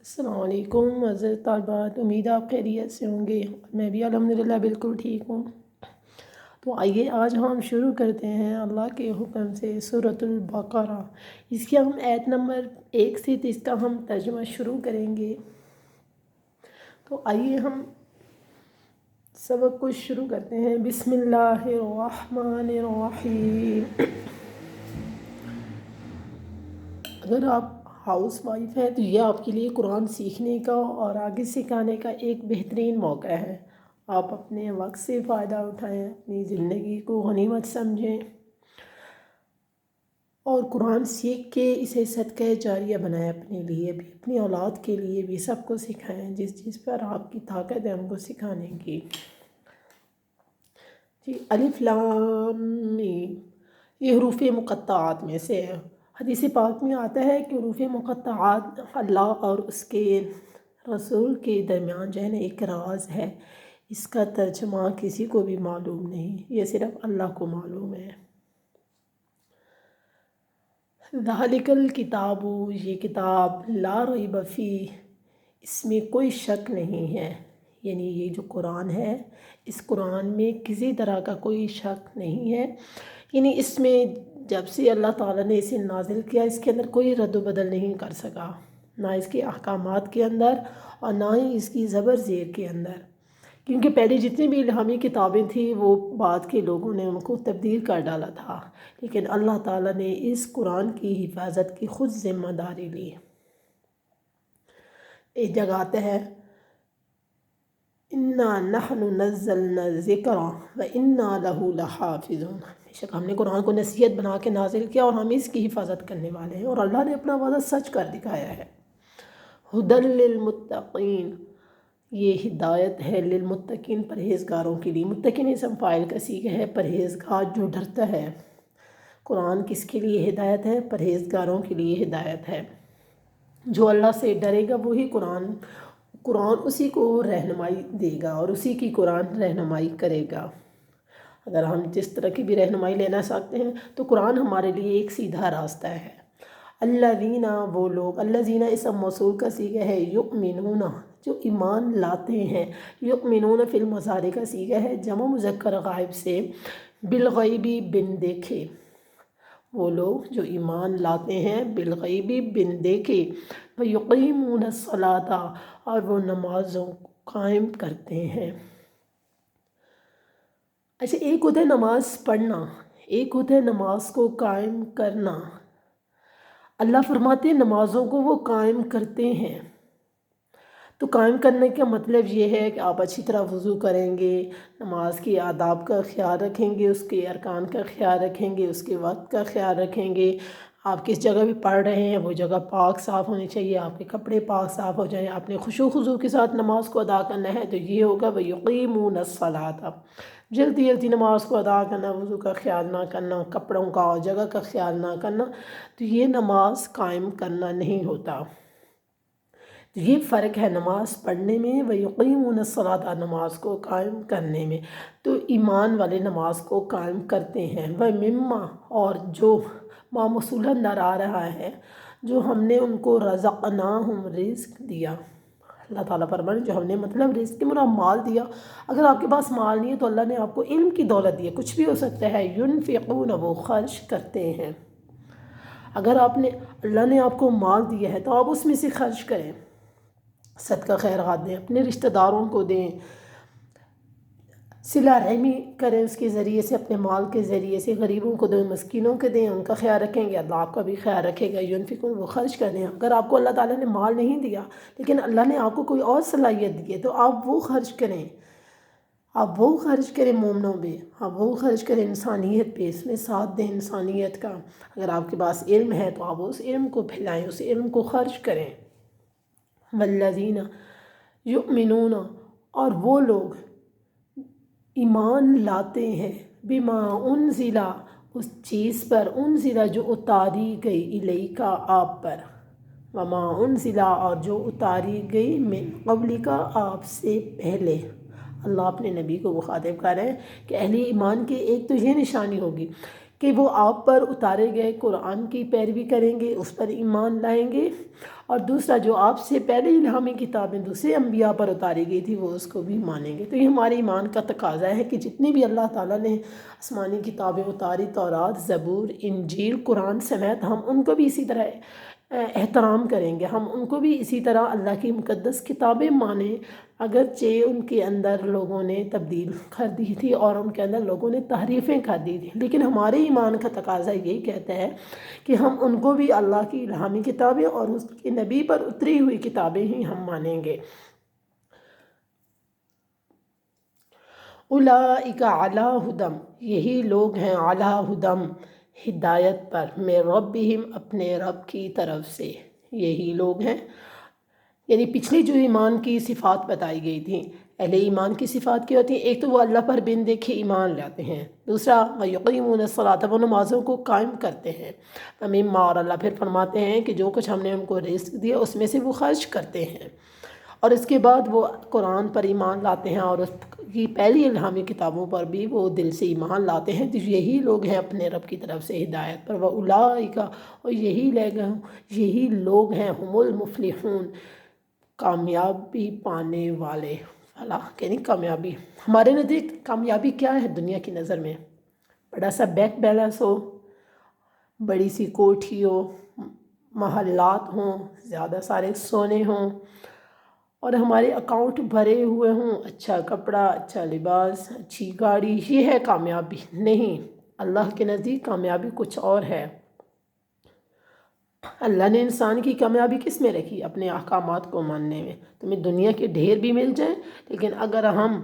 السلام علیکم معزز طالبات، امید آپ خیریت سے ہوں گے۔ میں بھی الحمدللہ بالکل ٹھیک ہوں۔ تو آئیے آج ہم شروع کرتے ہیں اللہ کے حکم سے سورۃ البقرہ۔ اس کی ہم آیت نمبر 1 سے اس کا ہم ترجمہ شروع کریں گے۔ تو آئیے ہم سبق کو شروع کرتے ہیں۔ بسم اللہ الرحمن الرحیم۔ اگر آپ ہاؤس وائف ہے تو یہ آپ کے لیے قرآن سیکھنے کا اور آگے سکھانے کا ایک بہترین موقع ہے۔ آپ اپنے وقت سے فائدہ اٹھائیں، اپنی زندگی کو غنیمت سمجھیں اور قرآن سیکھ کے اسے صدقہ جاریہ بنائیں، اپنے لیے بھی، اپنی اولاد کے لیے بھی، سب کو سکھائیں جس پر آپ کی طاقت ہے ان کو سکھانے کی۔ جی، الف لام میم یہ حروف مقطعات میں سے ہے۔ حدیث پاک میں آتا ہے کہ حروف مقطعات اللہ اور اس کے رسول کے درمیان جو ہے نا ایک راز ہے، اس کا ترجمہ کسی کو بھی معلوم نہیں، یہ صرف اللہ کو معلوم ہے۔ ذالک الکتاب، یہ کتاب لا ریب فیہ، اس میں کوئی شک نہیں ہے، یعنی یہ جو قرآن ہے اس قرآن میں کسی طرح کا کوئی شک نہیں ہے، یعنی اس میں جب سے اللہ تعالیٰ نے اسے نازل کیا اس کے اندر کوئی رد و بدل نہیں کر سکا، نہ اس کے احکامات کے اندر اور نہ ہی اس کی زبر زیر کے اندر، کیونکہ پہلے جتنی بھی الہامی کتابیں تھیں وہ بعد کے لوگوں نے ان کو تبدیل کر ڈالا تھا، لیکن اللہ تعالیٰ نے اس قرآن کی حفاظت کی خود ذمہ داری لی۔ ایک جگہ آتا ہے اِنَّا نَحْنُ نَزَّلْنَا الذِّكْرَ وَإِنَّا لَهُ لَحَافِظُونَ، بے شک ہم نے قرآن کو نصیحت بنا کے نازل کیا اور ہم اس کی حفاظت کرنے والے ہیں، اور اللہ نے اپنا وعدہ سچ کر دکھایا ہے۔ ہدی للمتقین، یہ ہدایت ہے للمتقین، پرہیزگاروں کے لیے۔ متقین اسم فاعل کا صیغہ ہے، پرہیزگار جو ڈرتا ہے۔ قرآن کس کے لیے ہدایت ہے؟ پرہیزگاروں کے لیے ہدایت ہے۔ جو اللہ سے ڈرے گا وہی قرآن اسی کو رہنمائی دے گا اور اسی کی قرآن رہنمائی کرے گا۔ اگر ہم جس طرح کی بھی رہنمائی لینا چاہتے ہیں تو قرآن ہمارے لیے ایک سیدھا راستہ ہے۔ الذین، وہ لوگ، الذین اسم موصول کا صیغہ ہے، یؤمنون، جو ایمان لاتے ہیں، یؤمنون فی المضارع کا صیغہ ہے جمع مذکر غائب سے، بالغیب، بن دیکھے، وہ لوگ جو ایمان لاتے ہیں بالغیب، بن دیکھے، وَيُقِيمُونَ الصَّلَاةَ، اور وہ نمازوں قائم کرتے ہیں۔ اچھا، ایک ہوتا ہے نماز پڑھنا، ایک ہوتا ہے نماز کو قائم کرنا۔ اللہ فرماتے ہیں نمازوں کو وہ قائم کرتے ہیں، تو قائم کرنے کا مطلب یہ ہے کہ آپ اچھی طرح وضو کریں گے، نماز کے آداب کا خیال رکھیں گے، اس کے ارکان کا خیال رکھیں گے، اس کے وقت کا خیال رکھیں گے، آپ کس جگہ بھی پڑھ رہے ہیں وہ جگہ پاک صاف ہونی چاہیے، آپ کے کپڑے پاک صاف ہو جائیں، آپ نے خشوع و خضوع کے ساتھ نماز کو ادا کرنا ہے تو یہ ہوگا وَيُقِيمُونَ الصَّلَاةَ، جلدی جلدی نماز کو ادا کرنا، وضو کا خیال نہ کرنا، کپڑوں کا اور جگہ کا خیال نہ کرنا، تو یہ نماز قائم کرنا نہیں ہوتا۔ یہ فرق ہے نماز پڑھنے میں، وَيُقِيمُونَ الصَّلَاةَ، نماز کو قائم کرنے میں۔ تو ایمان والے نماز کو قائم کرتے ہیں۔ وَمِمَّا، اور جو ما موصول اندر آ رہا ہے، جو ہم نے ان کو رزقناہم، رزق دیا۔ اللہ تعالیٰ فرمائے جو ہم نے مطلب رزق کے مراد مال دیا۔ اگر آپ کے پاس مال نہیں ہے تو اللہ نے آپ کو علم کی دولت دی ہے، کچھ بھی ہو سکتا ہے، ينفقون، وہ خرچ کرتے ہیں۔ اگر اللہ نے آپ کو مال دیا ہے تو آپ اس میں سے خرچ کریں، صدقہ خیرات دیں، اپنے رشتہ داروں کو دیں، صلہ رحمی کریں، اس کے ذریعے سے، اپنے مال کے ذریعے سے غریبوں کو دیں، مسکینوں کو دیں، ان کا خیال رکھیں گے، اللہ آپ کا بھی خیال رکھے گا۔ ينفقون، وہ خرچ کر دیں۔ اگر آپ کو اللہ تعالیٰ نے مال نہیں دیا لیکن اللہ نے آپ کو کوئی اور صلاحیت دی ہے تو آپ وہ خرچ کریں، آپ وہ خرچ کریں مومنوں پہ، آپ وہ خرچ کریں انسانیت پہ، اس میں ساتھ دیں انسانیت کا۔ اگر آپ کے پاس علم ہے تو آپ اس علم کو پھیلائیں، اس علم کو خرچ کریں۔ والذین یؤمنون، اور وہ لوگ ایمان لاتے ہیں، بما انزل، اس چیز پر، انزل جو اتاری گئی، الیک آپ پر، وما انزل، اور جو اتاری گئی، من قبلک، آپ سے پہلے۔ اللہ اپنے نبی کو مخاطب کر رہے ہیں کہ اہل ایمان کی ایک تو یہ نشانی ہوگی کہ وہ آپ پر اتارے گئے قرآن کی پیروی کریں گے، اس پر ایمان لائیں گے، اور دوسرا جو آپ سے پہلے الہامی کتابیں دوسرے انبیاء پر اتاری گئی تھی وہ اس کو بھی مانیں گے۔ تو یہ ہمارے ایمان کا تقاضا ہے کہ جتنی بھی اللہ تعالیٰ نے آسمانی کتابیں اتاری، تورات، زبور، انجیل، قرآن سمیت، ہم ان کو بھی اسی طرح احترام کریں گے، ہم ان کو بھی اسی طرح اللہ کی مقدس کتابیں مانیں، اگرچہ ان کے اندر لوگوں نے تبدیل کر دی تھی اور ان کے اندر لوگوں نے تحریفیں کر دی تھی، لیکن ہمارے ایمان کا تقاضا یہی کہتا ہے کہ ہم ان کو بھی اللہ کی الہامی کتابیں اور اس کے نبی پر اتری ہوئی کتابیں ہی ہم مانیں گے۔ اولئک علی ہدی، یہی لوگ ہیں علی ہدی، ہدایت پر، من ربہم، اپنے رب کی طرف سے، یہی لوگ ہیں۔ یعنی پچھلی جو ایمان کی صفات بتائی گئی تھیں، اہل ایمان کی صفات کیا ہوتی ہیں؟ ایک تو وہ اللہ پر بن دیکھے ایمان لاتے ہیں، دوسرا وَيُقِيمُونَ الصَّلَاةَ، وہ نمازوں کو قائم کرتے ہیں، مِمَّا، اور اللہ پھر فرماتے ہیں کہ جو کچھ ہم نے ان کو رزق دیا اس میں سے وہ خرچ کرتے ہیں، اور اس کے بعد وہ قرآن پر ایمان لاتے ہیں اور اس کی پہلی الہامی کتابوں پر بھی وہ دل سے ایمان لاتے ہیں۔ تو یہی لوگ ہیں اپنے رب کی طرف سے ہدایت پر، وَأُولَئِکَ، اور یہی لوگ ہیں ہم المفلحون، کامیابی پانے والے۔ فلاح یعنی کامیابی، ہمارے نزدیک کامیابی کیا ہے دنیا کی نظر میں؟ بڑا سا بینک بیلنس ہو، بڑی سی کوٹھی ہو، محلات ہوں، زیادہ سارے سونے ہوں، اور ہمارے اکاؤنٹ بھرے ہوئے ہوں، اچھا کپڑا، اچھا لباس، اچھی گاڑی، یہ ہے کامیابی؟ نہیں، اللہ کے نزدیک کامیابی کچھ اور ہے۔ اللہ نے انسان کی کامیابی کس میں رکھی؟ اپنے احکامات کو ماننے میں۔ تمہیں دنیا کے ڈھیر بھی مل جائیں، لیکن اگر ہم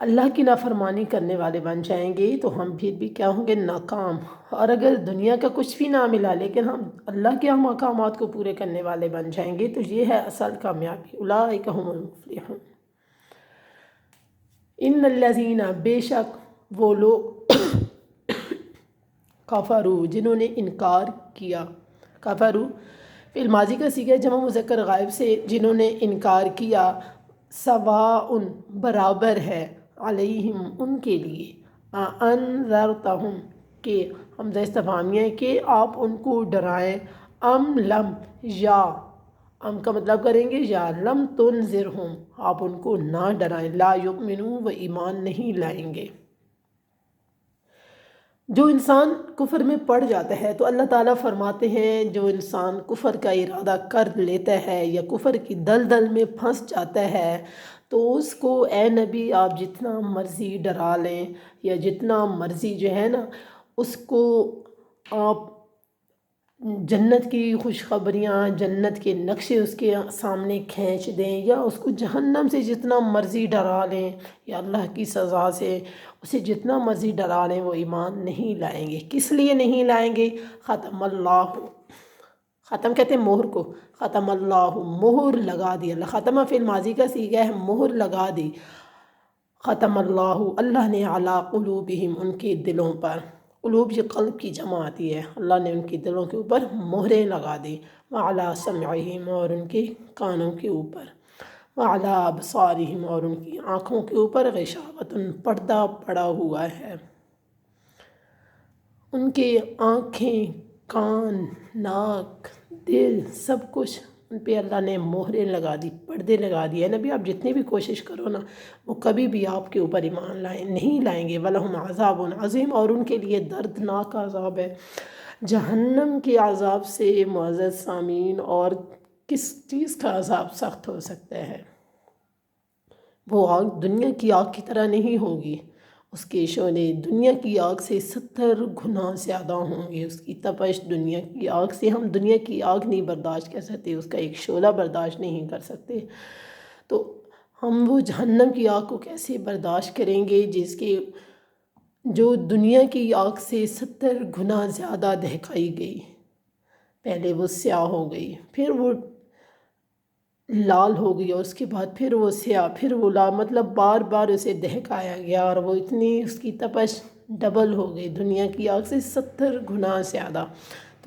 اللہ کی نافرمانی کرنے والے بن جائیں گے تو ہم پھر بھی کیا ہوں گے؟ ناکام۔ اور اگر دنیا کا کچھ بھی نہ ملا لیکن ہم اللہ کے احکامات کو پورے کرنے والے بن جائیں گے تو یہ ہے اصل کامیابی۔ اولئک هم المفلحون۔ ان الذین، بے شک وہ لوگ، کفروا، جنہوں نے انکار کیا، کفروا فعل ماضی کا صیغہ ہے جمع مذکر غائب سے، جنہوں نے انکار کیا، سواء، برابر ہے، علیہم، ان کے لیے، انذرتہم، کہ حمزہ استفہامیہ ہے کہ آپ ان کو ڈرائیں، ام لم، یا ام کا مطلب کریں گے یا لم تنذرہم، آپ ان کو نہ ڈرائیں، لا یؤمنون، وہ ایمان نہیں لائیں گے۔ جو انسان کفر میں پڑ جاتا ہے تو اللہ تعالیٰ فرماتے ہیں جو انسان کفر کا ارادہ کر لیتا ہے یا کفر کی دلدل میں پھنس جاتا ہے تو اس کو اے نبی آپ جتنا مرضی ڈرا لیں یا جتنا مرضی جو ہے نا اس کو آپ جنت کی خوشخبریاں، جنت کے نقشے اس کے سامنے کھینچ دیں یا اس کو جہنم سے جتنا مرضی ڈرا لیں یا اللہ کی سزا سے اسے جتنا مرضی ڈرا لیں وہ ایمان نہیں لائیں گے۔ کس لیے نہیں لائیں گے؟ ختم اللہ، ختم کہتے ہیں مہر کو، ختم اللہ، مہر لگا دی اللہ، ختمہ فعل ماضی کا صیغہ ہے، مہر لگا دی، ختم اللہ، اللہ نے علی قلوبہم، ان کے دلوں پر، قلوب یہ قلب کی جمع آتی ہے، اللہ نے ان کے دلوں کے اوپر مہریں لگا دی، وعلی سمعہم، اور ان کے کانوں کے اوپر، وعلی ابصارہم، اور ان کی آنکھوں کے اوپر، غشاوۃ، پردہ پڑا ہوا ہے، ان کے آنکھیں، کان، ناک، دل، سب کچھ ان پہ اللہ نے مہریں لگا دی، پردے لگا دیے۔ نبی آپ جتنی بھی کوشش کرو نا وہ کبھی بھی آپ کے اوپر ایمان نہیں لائیں گے۔ وَلَهُمْ عَذَابٌ عَظِيمٌ، اور ان کے لیے دردناک عذاب ہے جہنم کے عذاب سے۔ معزز سامعین، اور کس چیز کا عذاب سخت ہو سکتا ہے؟ وہ آگ دنیا کی آگ کی طرح نہیں ہوگی، اس کے شعلے دنیا کی آگ سے 70 گنا زیادہ ہوں گے، اس کی تپش دنیا کی آگ سے، ہم دنیا کی آگ نہیں برداشت کر سکتے، اس کا ایک شعلہ برداشت نہیں کر سکتے، تو ہم وہ جہنم کی آگ کو کیسے برداشت کریں گے جس کے جو دنیا کی آگ سے 70 گنا زیادہ دہکائی گئی، پہلے وہ سیاہ ہو گئی، پھر وہ لال ہو گئی، اور اس کے بعد پھر وہ سیاہ، پھر وہ لال، مطلب بار بار اسے دہکایا گیا، اور وہ اتنی اس کی تپش ڈبل ہو گئی دنیا کی آگ سے 70 گنا زیادہ۔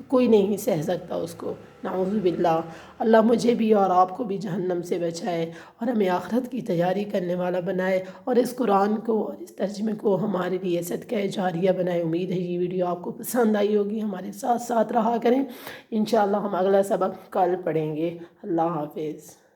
تو کوئی نہیں سہ سکتا اس کو، نعوذ باللہ۔ اللہ مجھے بھی اور آپ کو بھی جہنم سے بچائے اور ہمیں آخرت کی تیاری کرنے والا بنائے، اور اس قرآن کو اور اس ترجمے کو ہمارے لیے صدقہ جاریہ بنائے۔ امید ہے یہ ویڈیو آپ کو پسند آئی ہوگی، ہمارے ساتھ ساتھ رہا کریں، انشاءاللہ ہم اگلا سبق کل پڑھیں گے۔ اللہ حافظ۔